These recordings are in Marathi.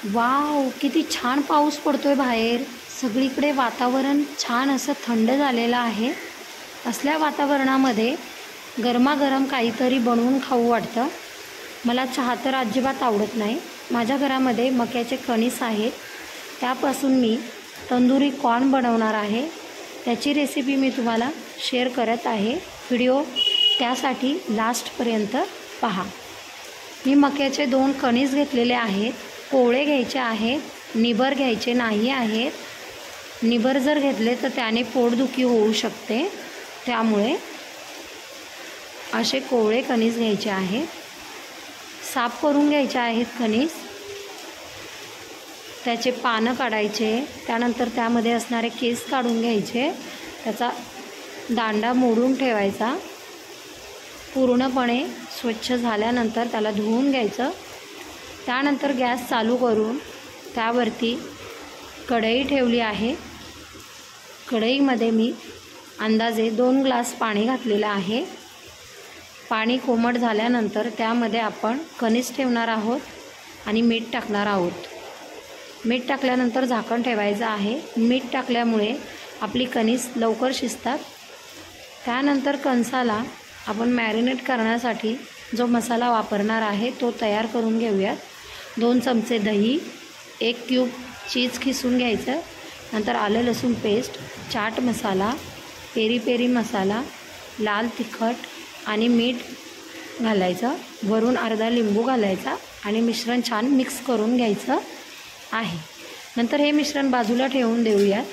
वाव, किती छान पाऊस पडतोय बाहेर। सगळीकडे वातावरण छान असं थंड झालेलं आहे। असल्या वातावरणामध्ये गरमागरम काहीतरी बनवून खाऊ वाटतं। मला चहा तर अजिबात आवडत नाही। माझ्या घरामध्ये मक्याचे कणीस आहेत, त्यापासून मी तंदुरी कॉर्न बनवणार आहे। त्याची रेसिपी मी तुम्हाला शेअर करत आहे। व्हिडिओ त्यासाठी लास्टपर्यंत पहा। मी मक्याचे 2 कणीस घेतलेले आहेत। कोवळे घ्यायचे आहेत, निबर घ्यायचे नाही आहेत। निबर जर घेतले तर त्याने पोटदुखी होऊ शकते, त्यामुळे असे कोवळे कणीस घ्यायचे आहेत। साफ करून घ्यायचे आहेत कणीस। त्याचे पानं काढायचे, त्यानंतर त्यामध्ये असणारे केस काढून घ्यायचे। त्याचा दांडा मोडून ठेवायचा। पूर्णपणे स्वच्छ झाल्यानंतर त्याला धुवून घ्यायचं। त्यानंतर गॅस चालू करून त्यावरती कढई ठेवली आहे। कढईमध्ये मी अंदाजे 2 ग्लास पाणी घातलेलं आहे। पाणी कोमट झाल्यानंतर त्यामध्ये आपण कणीस ठेवणार आहोत आणि मीठ टाकणार आहोत। मीठ टाकल्यानंतर झाकण ठेवायचं आहे। मीठ टाकल्यामुळे आपली कणीस लवकर शिजतात। त्यानंतर कणसाला आपण मॅरिनेट करण्यासाठी जो मसाला वापरणार आहे तो तयार करून घेऊयात। 2 चमचे दही, 1 क्यूब चीज खिसून घ्यायचं, नंतर आलं लसूण paste, chaat masala, peri peri मसाला, लाल तिखट आणि मीठ घालायचं। वरून अर्धा लिंबू घालायचा आणि मिश्रण छान मिक्स करून घ्यायचं आहे। नंतर हे मिश्रण बाजूला ठेवून देऊयात।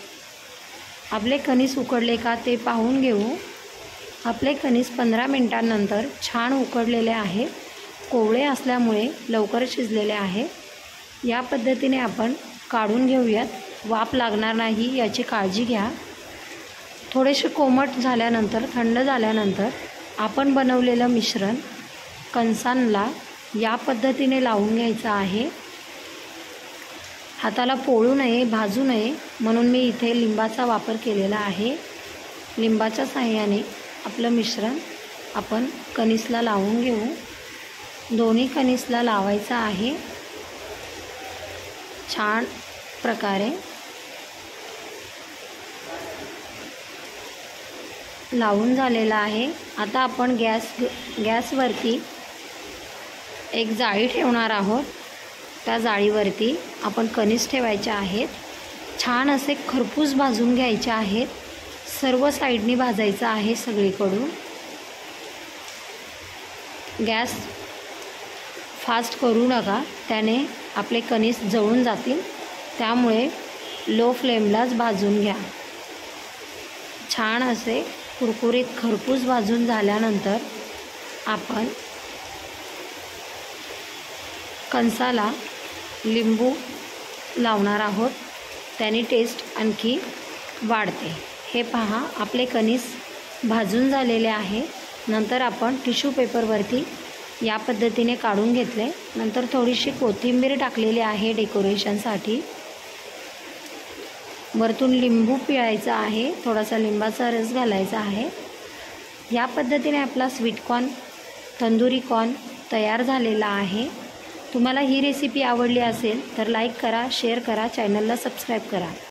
आपले कणीस उकडले का ते पाहून घेऊ। आपले कणीस 15 मिनिटांनंतर छान उकडलेले आहे। कोवळे असल्यामुळे लवकर शिजलेले आहे। या पद्धतीने आपण काढून घेऊयात, वाफ लागणार नाही याची काळजी घ्या। थोडेसे कोमट झाल्यानंतर, थंड झाल्यानंतर आपण बनवलेलं मिश्रण कणसांना या पद्धतीने लावून घ्यायचं आहे। हाताला पोळू नये, भाजू नये म्हणून मी इथे लिंबाचा वापर केलेला आहे। लिंबाच्या साहाय्याने आपलं मिश्रण आपण कणीसला लावून घेऊ। दोन्ही कणीसला लावायचं आहे छान प्रकारे। लावून झालेला आहे। आता आपण गॅसवरती एक जाळी ठेवणार आहोत। त्या जाळीवरती आपण कणीस ठेवायचे आहेत। छान असे खरपूस भाजून घ्यायचे आहेत। सर्व साईडनी भाजायचं आहे सगळीकडून। गॅस फास्ट करू नका, त्याने आपले कणीस जळून जातील। त्यामुळे लो फ्लेमलाच भाजून घ्या। छान असे कुरकुरीत खरपूस भाजून झाल्यानंतर आपण कणसाला लिंबू लावणार आहोत। त्याने टेस्ट आणखी वाढते। हे पहा, आपले कणीस भाजून झालेले आहे। नंतर आपण टिश्यू पेपरवरती या पद्धतीने काढून घेतले। नंतर थोडीशी कोथिंबीर टाकलेली आहे डेकोरेशनसाठी। वरतून लिंबू पिळायचा आहे, थोडासा लिंबाचा रस घालायचा आहे। या पद्धतीने आपला स्वीट कॉर्न, तंदुरी कॉर्न तयार झालेला आहे। तुम्हाला ही रेसिपी आवडली असेल तर लाईक करा, शेअर करा, चॅनलला सबस्क्राईब करा।